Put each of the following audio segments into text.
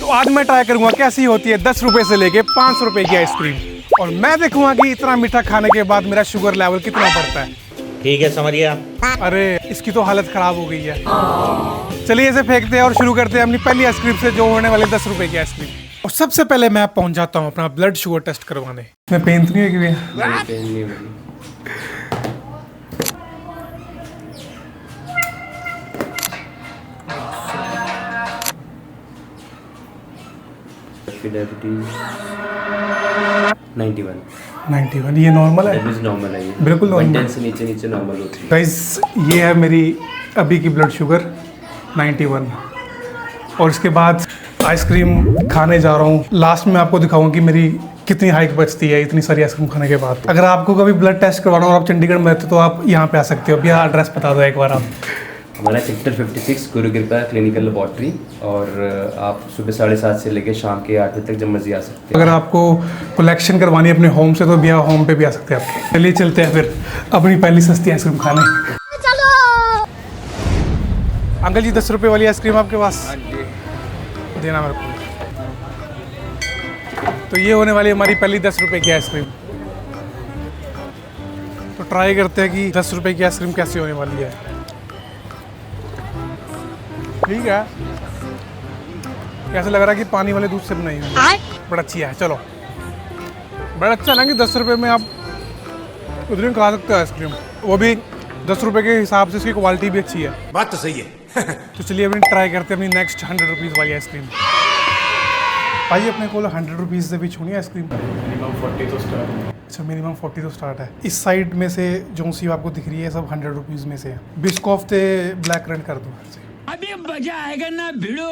तो आज मैं ट्राई करूंगा कैसी होती है 10 रुपए से लेके 500 रुपए की आइसक्रीम, और मैं देखूंगा कि इतना मीठा खाने के बाद मेरा शुगर लेवल कितना बढ़ता है। ठीक है समरिया। अरे इसकी तो हालत खराब हो गई है। चलिए इसे फेंकते हैं और शुरू करते हैं अपनी पहली आइसक्रीम से, जो होने वाली 10 रुपए की आइसक्रीम। और सबसे पहले मैं पहुंच जाता हूँ अपना ब्लड शुगर टेस्ट करवाने। मैं पेन तो नहीं है कि 91 ये नॉर्मल है? नॉर्मल है ये, बिल्कुल नॉर्मल से नीचे नीचे नॉर्मल होती है। गाइस ये है मेरी अभी की ब्लड शुगर 91, और इसके बाद आइसक्रीम खाने जा रहा हूँ। लास्ट में आपको दिखाऊंगा कि मेरी कितनी हाइट बचती है इतनी सारी आइसक्रीम खाने के बाद। अगर आपको कभी ब्लड टेस्ट करवाना हो और आप चंडीगढ़ में रहते हो तो आप यहाँ पे आ सकते हो। भैया एड्रेस बता दो एक बार आप। हमारा सेक्टर 56 गुरु कृपा क्लिनिकल लेबॉर्ट्री, और आप सुबह 7:30 से लेकर शाम के 8 बजे तक जब मर्जी आ सकते हैं। अगर आपको कलेक्शन करवानी है अपने होम से तो भैया होम पे भी आ सकते हैं आप। चलिए चलते हैं फिर अपनी पहली सस्ती आइसक्रीम खाने। चलो अंकल जी 10 रुपए वाली आइसक्रीम आपके पास? देना मेरे को। तो ये होने वाली हमारी पहली 10 रुपए की आइसक्रीम। तो ट्राई करते हैं कि 10 रुपए की आइसक्रीम कैसी होने वाली है। ठीक है, कैसा लग रहा है कि पानी वाले दूध से बनाई हुई है। बड़ा अच्छी है। चलो बड़ा अच्छा ना कि 10 रुपए में आप उधर खा सकते हो आइसक्रीम, वो भी 10 रुपए के हिसाब से। इसकी क्वालिटी भी अच्छी है। बात तो सही है। तो चलिए अभी ट्राई करते हैं अपनी नेक्स्ट 100 रुपीज़ वाली आइसक्रीम। भाई अपने को 100 रुपीज़ से भी छूनी आइसक्रीम? मिनिमम 40 तो स्टार्ट है। अच्छा मिनिमम 40 तो स्टार्ट है। इस साइड में से जो सी आपको दिख रही है सब 100 रुपीज़ में से है। बिस्कॉफ ते ब्लैक रन कर दो। अभी मजा आएगा ना भिड़ो।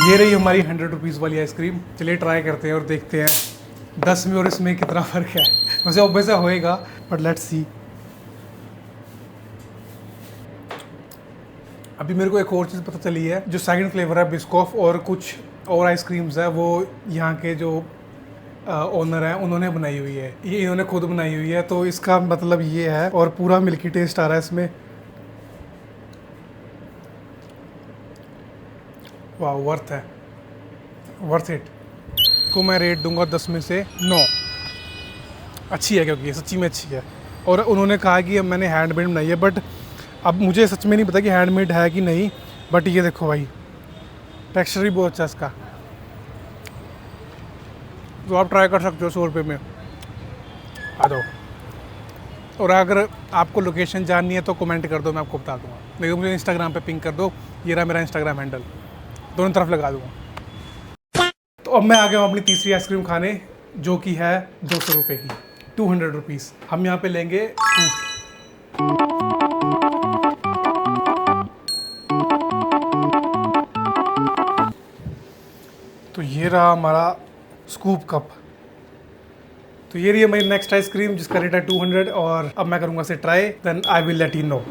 ये रही हमारी 100 रुपीज़ वाली आइसक्रीम। चलिए ट्राई करते हैं और देखते हैं 10 में और इसमें कितना फ़र्क है। वैसे ऑब्वियस होएगा बट लेट्स सी। अभी मेरे को एक और चीज़ पता चली है, जो सेकंड फ्लेवर है बिस्कॉफ और कुछ और आइसक्रीम्स है, वो यहाँ के जो ओनर है उन्होंने बनाई हुई है। ये इन्होंने खुद बनाई हुई है, तो इसका मतलब ये है। और पूरा मिल्की टेस्ट आ रहा है इसमें। वाह वर्थ है, वर्थ इट। को मैं रेट दूंगा 10 में से 9। अच्छी है क्योंकि ये सच्ची में अच्छी है। और उन्होंने कहा कि मैंने हैंडमेड बनाई है, बट अब मुझे सच में नहीं पता कि हैंडमेड है कि नहीं। बट ये देखो भाई टेक्सचर भी बहुत अच्छा है इसका। तो आप ट्राई कर सकते हो 100 रुपये में। आ जाओ। और अगर आपको लोकेशन जाननी है तो कमेंट कर दो, मैं आपको बता दूंगा। नहीं तो मुझे इंस्टाग्राम पे पिंक कर दो। ये रहा मेरा इंस्टाग्राम हैंडल, दोनों तरफ लगा दूंगा। तो अब मैं आ गया हूँ अपनी तीसरी आइसक्रीम खाने, जो कि है 200 रुपये की, 200 रुपीज़। हम यहाँ पे लेंगे स्कूप। तो ये रहा हमारा स्कूप कप। तो ये रही है मेरी नेक्स्ट आइसक्रीम जिसका रेट है 200, और अब मैं करूँगा इसे try, then I will let you know.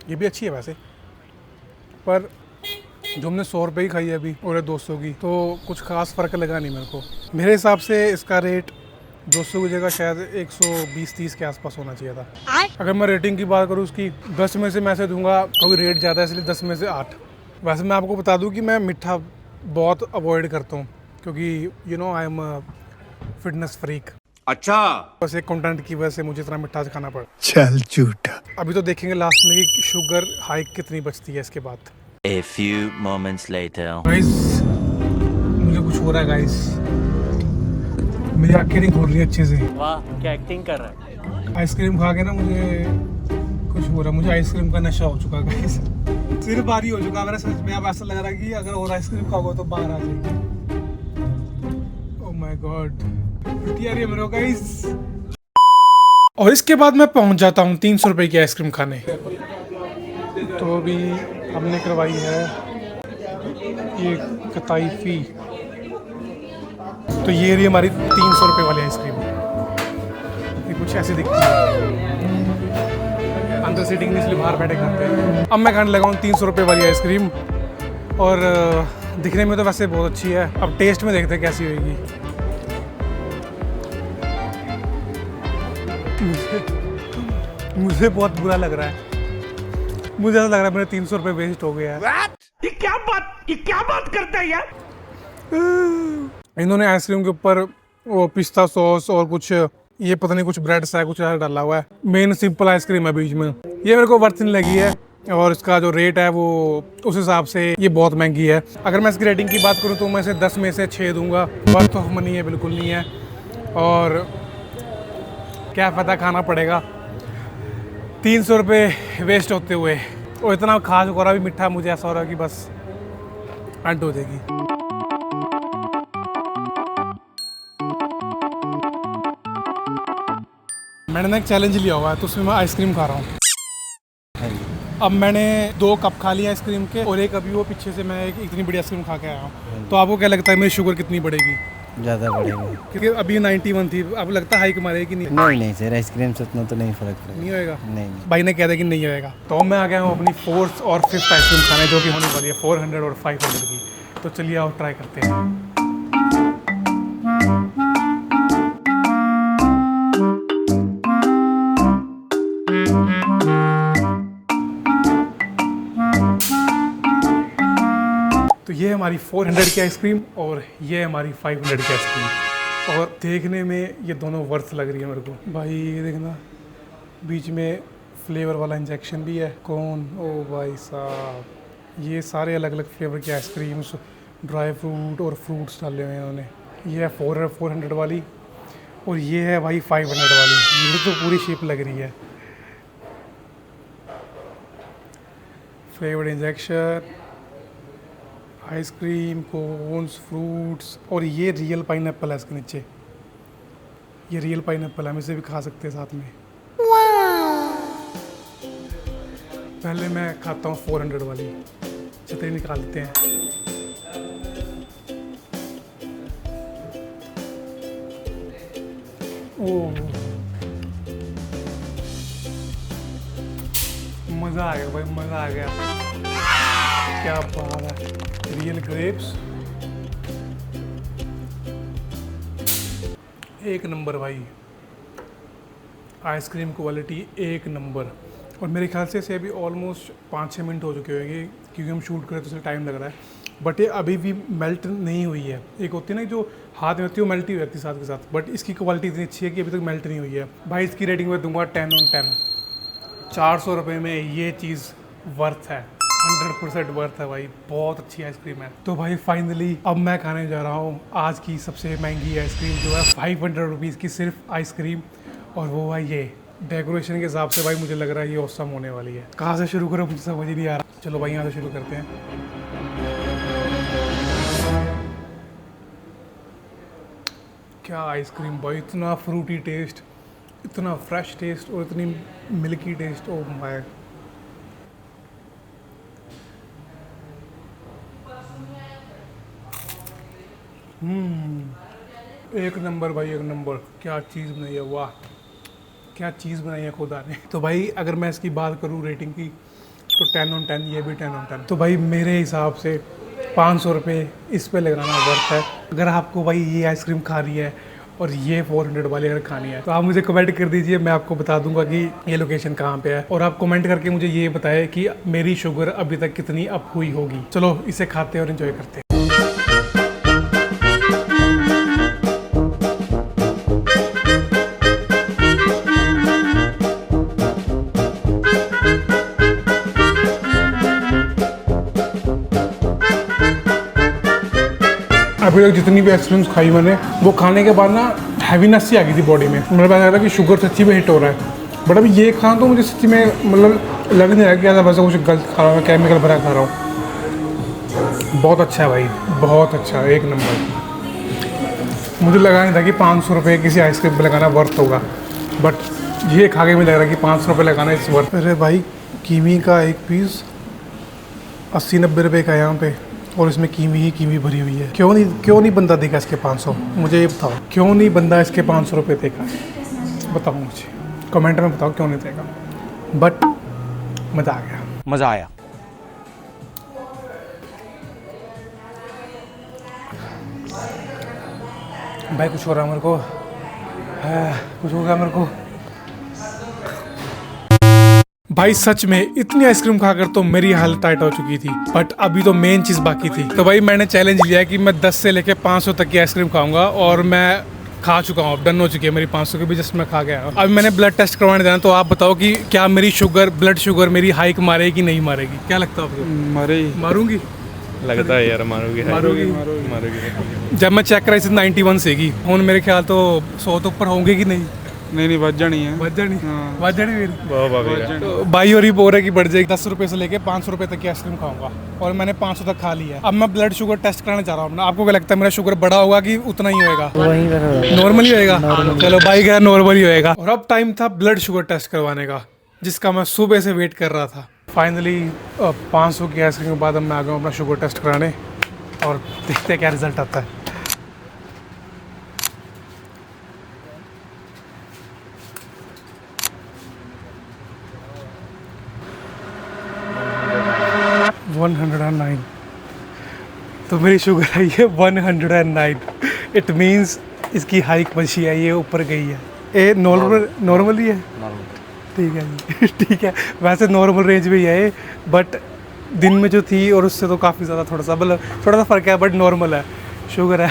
ये भी अच्छी है वैसे, पर जो हमने 100 रुपये की खाई है अभी और 200 की, तो कुछ खास फ़र्क लगा नहीं मेरे को। मेरे हिसाब से इसका रेट 200 की जगह शायद 120-30 के आसपास होना चाहिए था। अगर मैं रेटिंग की बात करूँ उसकी, 10 में से मैं ऐसे दूंगा, क्योंकि रेट ज़्यादा है इसलिए 10 में से 8। वैसे मैं आपको बता दूँ कि मैं मीठा बहुत अवॉइड करता हूँ, क्योंकि you know I am fitness freak. अच्छा, बस एक कंटेंट की वजह से मुझे इतना मिठा खाना पड़ा। चल झूठा। अभी तो देखेंगे लास्ट में कि शुगर हाइक कितनी बचती है इसके बाद। A few moments later. Guys मुझे कुछ हो रहा है गाइस, मेरी आंखें नहीं खोल रही अच्छे से। वाह क्या एक्टिंग कर रहा है। आइसक्रीम खा के ना मुझे कुछ हो रहा है। मुझे आइसक्रीम का नशा हो चुका है गाइस। सिर भारी हो चुका है मेरा सच में। अब ऐसा लग रहा है कि अगर और आइसक्रीम खाओगे तो बाहर आ जाएगी। ओह माय गॉड, उल्टी आ रही है मेरे को गाइस। और इसके बाद मैं पहुंच जाता हूँ 300 रुपये की आइसक्रीम खाने। तो अभी हमने करवाई है ये कताई फी। तो ये रही हमारी 300 रुपये वाली आइसक्रीम। ये कुछ ऐसे दिखती है, अंदर सीटिंग में, इसलिए बाहर बैठे खाते हैं। अब मैं खाने लगा हूँ 300 रुपये वाली आइसक्रीम, और दिखने में तो वैसे बहुत अच्छी है। अब टेस्ट में देखते हैं कैसी होगी। मुझे बहुत बुरा लग रहा है, मुझे ऐसा लग रहा है मेरे 300 रुपये वेस्ट हो गया है। ये क्या बात करता है यार। इन्होंने आइसक्रीम के ऊपर वो पिस्ता सॉस और कुछ ये पता नहीं कुछ ब्रेड सा कुछ ऐसा डाला हुआ है। मेन सिंपल आइसक्रीम है बीच में, ये मेरे को वर्थ नहीं लगी है और इसका जो रेट है वो उस हिसाब से ये बहुत महंगी है। अगर मैं इसकी रेटिंग की बात करूँ तो मैं इसे 10 में से 6 दूंगा। वर्थ ऑफ मनी है, बिल्कुल नहीं है। और क्या फ़ायदा, खाना पड़ेगा 300 रुपये वेस्ट होते हुए। और इतना खास हो रहा भी मीठा, मुझे ऐसा हो रहा है कि बस अंट हो जाएगी। मैंने ना एक चैलेंज लिया हुआ है तो उसमें मैं आइसक्रीम खा रहा हूँ। अब मैंने 2 कप खा लिया आइसक्रीम के और एक अभी वो पीछे से मैं एक इतनी बड़ी आइसक्रीम खा के आया हूँ। तो आपको क्या लगता है मेरी शुगर कितनी बढ़ेगी? ज़्यादा बढ़ेगा। क्योंकि अभी 91 थी, आपको लगता है हाइक मारेगी कि नहीं? नहीं सर, आइसक्रीम से उतना तो नहीं फर्क पड़ेगा। नहीं होएगा? नहीं। भाई ने कह दिया कि नहीं होएगा। तो मैं आ गया हूँ अपनी 4th और 5th आइसक्रीम खाने, जो कि होने वाली है 400 और 500 की। तो चलिए आओ ट्राई करते हैं। तो ये हमारी 400 की आइसक्रीम और ये हमारी 500 की आइसक्रीम, और देखने में ये दोनों वर्थ लग रही है मेरे को। भाई ये देखना, बीच में फ्लेवर वाला इंजेक्शन भी है। कौन? ओ भाई साहब, ये सारे अलग अलग फ्लेवर की आइसक्रीम्स, ड्राई फ्रूट और फ्रूट्स डाले हुए हैं इन्होंने। ये है 400 वाली और ये है भाई 500 वाली। ये तो पूरी शेप लग रही है। Flavoured injection, ice cream, cones, fruits, और ये रियल पाइनएप्पल है इसके नीचे। ये रियल पाइनएप्पल है, हम इसे भी खा सकते हैं साथ में। पहले मैं खाता हूँ 400 वाली, छतरी निकाल लेते हैं। ओह, मज़ा आ गया भाई, मज़ा आ गया। क्या बात है, रियल ग्रेप्स, एक नंबर भाई। आइसक्रीम क्वालिटी एक नंबर। और मेरे ख्याल से इसे अभी ऑलमोस्ट 5-6 मिनट हो चुके होंगे, क्योंकि हम शूट करें तो उसे टाइम लग रहा है। बट ये अभी भी मेल्ट नहीं हुई है। एक होती है ना जो हाथ में होती है वो मेल्ट ही हो जाती है साथ के साथ, बट इसकी क्वालिटी इतनी अच्छी है कि अभी तक मेल्ट नहीं हुई है। भाई इसकी रेटिंग मैं दूंगा 10 on 10। 400 रुपये में ये चीज़ वर्थ है, 100% वर्थ है भाई। बहुत अच्छी आइसक्रीम है। तो भाई फाइनली अब मैं खाने जा रहा हूँ आज की सबसे महंगी आइसक्रीम, जो है 500 रुपीज़ की सिर्फ आइसक्रीम। और वो है ये। डेकोरेशन के हिसाब से भाई मुझे लग रहा है ये औसम होने वाली है। कहाँ से शुरू करो मुझे समझ ही नहीं आ रहा। चलो भाई यहाँ से शुरू करते हैं। क्या आइसक्रीम भाई, इतना फ्रूटी टेस्ट, इतना फ्रेश टेस्ट और इतनी मिल्की टेस्ट। ओह माय, एक नंबर भाई, एक नंबर। क्या चीज़ बनाई है, वाह क्या चीज़ बनाई है खुदा ने। तो भाई अगर मैं इसकी बात करूँ रेटिंग की तो 10 on 10, ये भी 10 on 10। तो भाई मेरे हिसाब से 500 रुपये इस पे लगाना वर्थ है। अगर आपको भाई ये आइसक्रीम खा रही है और ये 400 वाली अगर खानी है तो आप मुझे कमेंट कर दीजिए, मैं आपको बता दूंगा कि ये लोकेशन कहाँ पे है। और आप कमेंट करके मुझे ये बताएं कि मेरी शुगर अभी तक कितनी अप हुई होगी। चलो इसे खाते हैं और एंजॉय करते हैं। अभी तक जितनी भी आइसक्रीम्स खाई मैंने, वो खाने के बाद ना हैवीनेस सी आ गई थी बॉडी में। मेरे पास लगा कि शुगर सच्ची में हिट हो रहा है। बट अभी ये खाना तो मुझे सच्ची में मतलब लग नहीं रहा कि ऐसा वैसा कुछ गलत खा रहा हूँ, केमिकल भरा खा रहा हूँ। बहुत अच्छा है भाई, बहुत अच्छा, एक नंबर। मुझे लगा नहीं था कि 500 रुपये किसी आइसक्रीम पर लगाना वर्थ होगा, बट ये खा के मुझे लग रहा है कि 500 रुपये लगाना इस वर्थ। अरे भाई कीवी का एक पीस 80-90 रुपये का यहाँ पे, और इसमें कीवी ही कीवी भरी हुई है। क्यों नहीं बंदा देगा इसके 500? मुझे ये बताओ, क्यों नहीं बंदा इसके 500 रुपये देगा? बताओ मुझे, कमेंट में बताओ क्यों नहीं देगा। बट मज़ा आ गया, मजा आया। भाई कुछ हो रहा है मेरे को, कुछ हो गया मेरे को। भाई सच में इतनी आइसक्रीम खाकर तो मेरी हालत टाइट हो चुकी थी, बट अभी तो मेन चीज बाकी थी। तो भाई मैंने चैलेंज लिया कि मैं 10 से लेके 500 तक की आइसक्रीम खाऊंगा और मैं खा चुका हूँ, अब डन हो चुकी है मेरी 500 की भी, जस्ट मैं खा गया हूँ। अब मैंने ब्लड टेस्ट करवाने जाना, तो आप बताओ कि क्या मेरी ब्लड शुगर मेरी हाइक मारेगी कि नहीं मारेगी, क्या लगता है आपको? मारूंगी लगता है यार, मारोगी। जब मैं चेक कराई थी 91 से की, ਹੁਣ मेरे ख्याल तो 100 तो ऊपर होंगे कि नहीं? नहीं बच जानी है, बच जानी फिर बहुत तो भाई और ही बोल रहे कि बढ़ जाएगी। 10 रुपए से लेके 500 रुपए तक की आइसक्रीम खाऊंगा और मैंने 500 तक खा लिया। अब मैं ब्लड शुगर टेस्ट कराने जा रहा हूँ। आपको क्या लगता है मेरा शुगर बड़ा होगा कि उतना ही होएगा? वहीं पर होगा। नॉर्मल ही होएगा। चलो भाई गया नॉर्मल ही होएगा। और अब टाइम था ब्लड शुगर टेस्ट करवाने का, जिसका मैं सुबह से वेट कर रहा था। फाइनली 500 की आइसक्रीम के बाद अब मैं आ गया हूँ अपना शुगर टेस्ट कराने और देखते हैं क्या रिजल्ट आता है। तो मेरी शुगर है ये 109। इट मीन्स इसकी हाइक बची है, ये ऊपर गई है। ये नॉर्मल ही है, ठीक है जी ठीक है। वैसे नॉर्मल रेंज में ही है ये, बट दिन में जो थी और उससे तो काफ़ी ज़्यादा थोड़ा सा फ़र्क है, बट नॉर्मल है, शुगर है,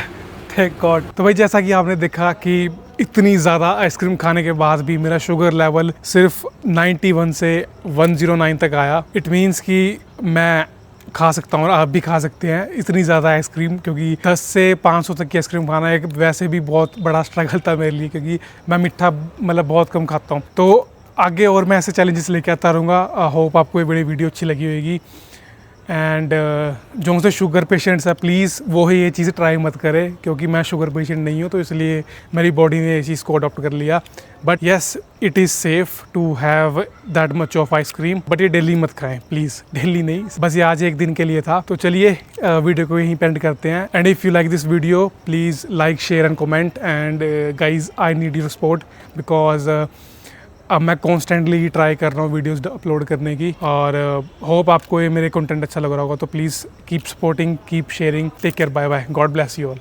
थैंक गॉड। तो भाई जैसा कि आपने देखा कि इतनी ज़्यादा आइसक्रीम खाने के बाद भी मेरा शुगर लेवल सिर्फ 91 से 109 तक आया। इट मीन्स कि मैं खा सकता हूँ और आप भी खा सकते हैं इतनी ज़्यादा आइसक्रीम, क्योंकि 10 से 500 तक की आइसक्रीम खाना एक वैसे भी बहुत बड़ा स्ट्रगल था मेरे लिए, क्योंकि मैं मीठा मतलब बहुत कम खाता हूँ। तो आगे और मैं ऐसे चैलेंजेस लेके आता रहूँगा। होप आपको ये बड़ी वीडियो अच्छी लगी होगी। एंड जो से शुगर पेशेंट्स है, प्लीज़ वो ही ये चीज़ ट्राई मत करें, क्योंकि मैं शुगर पेशेंट नहीं हूँ, तो इसलिए मेरी बॉडी ने इस चीज़ को अडॉप्ट कर लिया। But yes, it is safe to have that much of ice cream, but ये डेली मत खाएं प्लीज़, डेली नहीं, बस ये आज एक दिन के लिए था। तो चलिए वीडियो को यहीं पेंड करते हैं। And if you like this video please like, share and comment. And guys, I need your support, because अब मैं कॉन्स्टेंटली ट्राई कर रहा हूँ वीडियोस अपलोड करने की, और होप आपको ये मेरे कंटेंट अच्छा लग रहा होगा। तो please keep supporting, keep sharing, take care, bye bye, God bless you all.